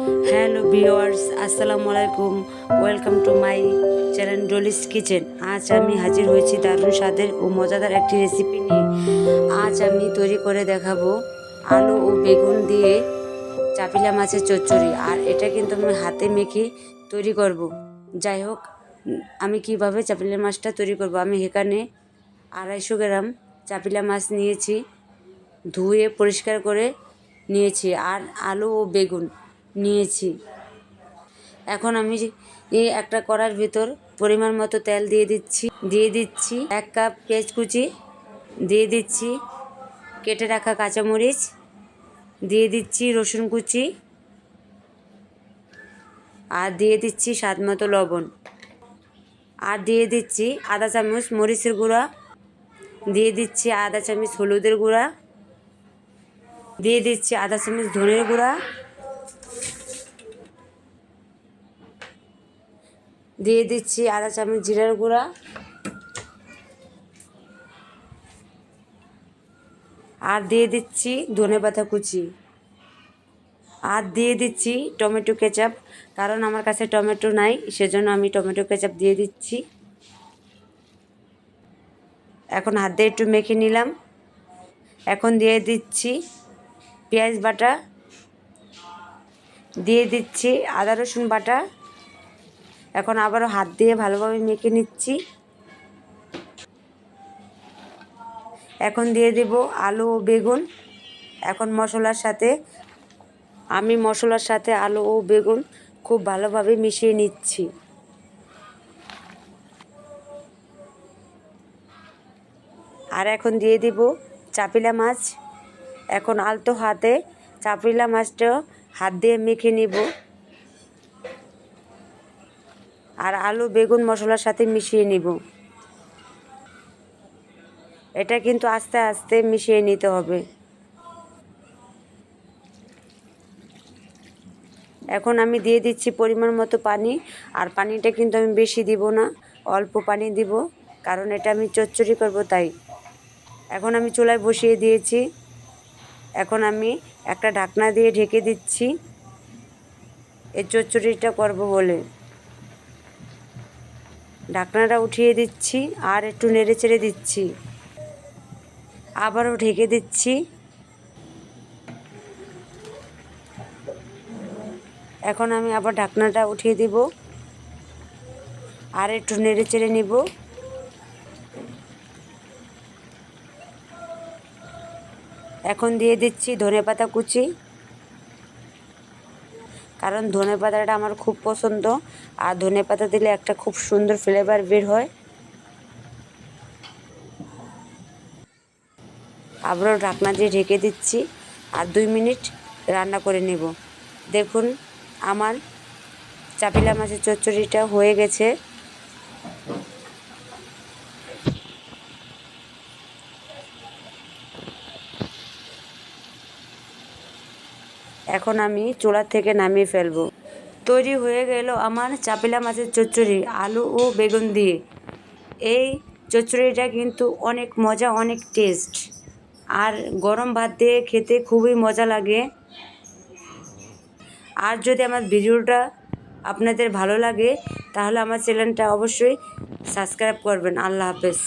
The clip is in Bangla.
হ্যালো ভিউয়ার্স, আসসালামু আলাইকুম। Welcome to my channel Dolly's kitchen. আজ আমি হাজির হয়েছি দারুণ স্বাদের ও মজাদার একটি রেসিপি নিয়ে। আজ আমি তৈরি করে দেখাবো আলু ও বেগুন দিয়ে চাপিলা মাছের চচ্চড়ি। আর এটা কিন্তু আমি হাতে মেখে তৈরি করব। যাই হোক, আমি কিভাবে চাপিলা মাছটা তৈরি করব। আমি এখানে 250 গ্রাম চাপিলা মাছ নিয়েছি, ধুয়ে পরিষ্কার করে নিয়েছি। আর আলু ও বেগুন নিয়েছি। এখন আমি এই একটা কড়ার ভিতর পরিমাণ মতো তেল দিয়ে দিচ্ছি 1 কাপ পেঁয়াজ কুচি, দিয়ে দিচ্ছি কেটে রাখা কাঁচামরিচ, দিয়ে দিচ্ছি রসুন কুচি, আর দিয়ে দিচ্ছি স্বাদ মতো লবণ, আর দিয়ে দিচ্ছি আধা চামচ মরিচের গুঁড়া, দিয়ে দিচ্ছি আধা চামচ হলুদের গুঁড়া, দিয়ে দিচ্ছি আধা চামচ ধনের গুঁড়া, দিয়ে দিচ্ছি আধা চামচ জিরার গুঁড়া, আর দিয়ে দিচ্ছি ধনেপাতা কুচি, আর দিয়ে দিচ্ছি টমেটো কেচাপ। কারণ আমার কাছে টমেটো নাই, সেজন্য আমি টমেটো কেচাপ দিয়ে দিচ্ছি। এখন হাত দিয়ে একটু মেখে নিলাম। এখন দিয়ে দিচ্ছি পেঁয়াজ বাটা, দিয়ে দিচ্ছি আদা রসুন বাটা। এখন আবারও হাত দিয়ে ভালোভাবে মেখে নিচ্ছি। এখন দিয়ে দেব আলু ও বেগুন। এখন আমি মশলার সাথে আলু ও বেগুন খুব ভালোভাবে মিশিয়ে নিচ্ছি। আর এখন দিয়ে দিব চাপিলা মাছ। এখন আলতো হাতে চাপিলা মাছটা হাত দিয়ে মেখে নিব, আর আলু বেগুন মশলার সাথে মিশিয়ে নিব। এটা কিন্তু আস্তে আস্তে মিশিয়ে নিতে হবে। এখন আমি দিয়ে দিচ্ছি পরিমাণ মতো পানি। আর পানিটা কিন্তু আমি বেশি দিব না, অল্প পানি দিব, কারণ এটা আমি চচ্চড়ি করব তাই। এখন আমি চুলায় বসিয়ে দিয়েছি। এখন আমি একটা ঢাকনা দিয়ে ঢেকে দিচ্ছি এই চচ্চড়িটা করব বলে। ঢাকনাটা উঠিয়ে দিচ্ছি আর একটু নেড়ে চেড়ে দিচ্ছি, আবারও ঢেকে দিচ্ছি। এখন আমি আবার ঢাকনাটা উঠিয়ে দিব আর একটু নেড়ে চেড়ে নিব। এখন দিয়ে দিচ্ছি ধনেপাতা কুচি, কারণ ধনেপাতাটা আমার খুব পছন্দ, আর ধনেপাতা দিলে একটা খুব সুন্দর ফ্লেভার বের হয়। আবারও ঢাকনা দিয়ে ঢেকে দিচ্ছি আর 2 মিনিট রান্না করে নেব। দেখুন আমার চাপিলা মাছের চচ্চড়িটা হয়ে গেছে। এখন আমি চুলা থেকে নামিয়ে ফেলবো। তৈরি হয়ে গেল আমার চাপিলা মাছের চচ্চড়ি আলু ও বেগুন দিয়ে। এই চচ্চড়িটা কিন্তু অনেক মজা, অনেক টেস্ট, আর গরম ভাত দিয়ে খেতে খুবই মজা লাগে। আর যদি আমার ভিডিওটা আপনাদের ভালো লাগে তাহলে আমার চ্যানেলটা অবশ্যই সাবস্ক্রাইব করবেন। আল্লাহ হাফেজ।